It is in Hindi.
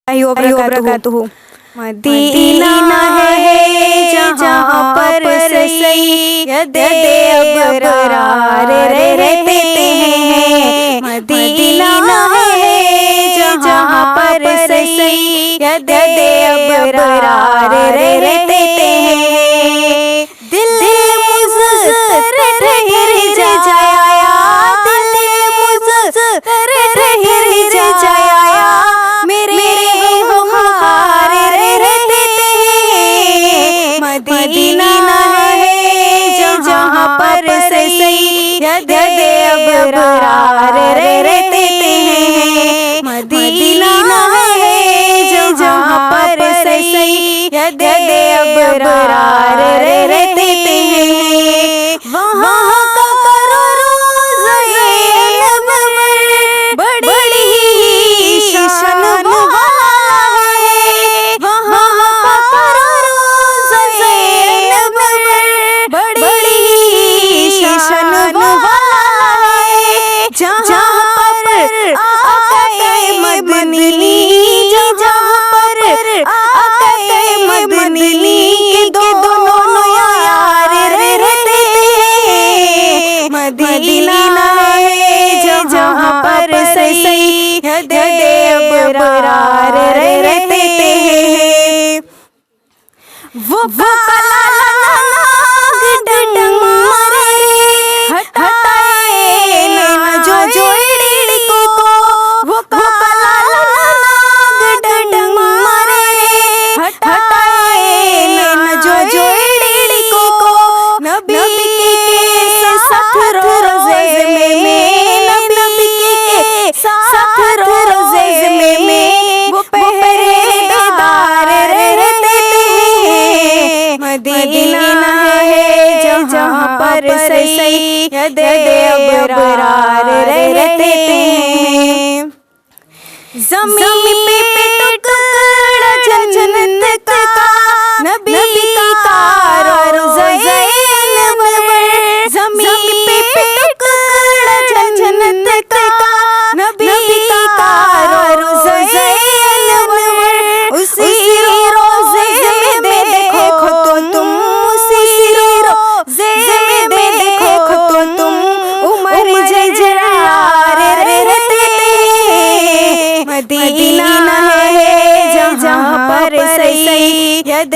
वबरकातुहू। मदीना है जहाँ पर सैयद अबरार रहते हैं। मदीना है जहाँ पर सैयद अबरार रहते हैं। दिल मुज़्ज़र ठहर जाया, दिल मुज़्ज़र ठहर जाया, मेरे खुमार रहते हैं। मदीना है जहाँ पर सैयद अबरार रहते हैं। मदीना है जहाँ पर सैयद अबरार रहते हैं। वहाँ का रोज़े अनवर बड़ी शान वाला है। वहाँ का रोज़े अनवर बड़ी शान वाला है। जहाँ पर आक़ाए मदनी, जहाँ पर आक़ाए मदनी के दोनों यार रहते हैं। मदीना है जहाँ पर सैयद अबरार रहते हैं। वो काला नाग डंग मारे, हटाए ना जो जोड़ी को। वो काला नाग डंग मारे, हटाए ना जो जोड़ी को। नबी के साथ रोज़े में, नबी के साथ रोज़े में वो पहरेदार रहते हैं। मदीना है जहाँ पर सैयद अबरार रहते हैं। ज़मीन पे टुकड़ा जन्नत का, नबी का रोज़े अनवर। ज़मीन पे टुकड़ा जन्नत का, नबी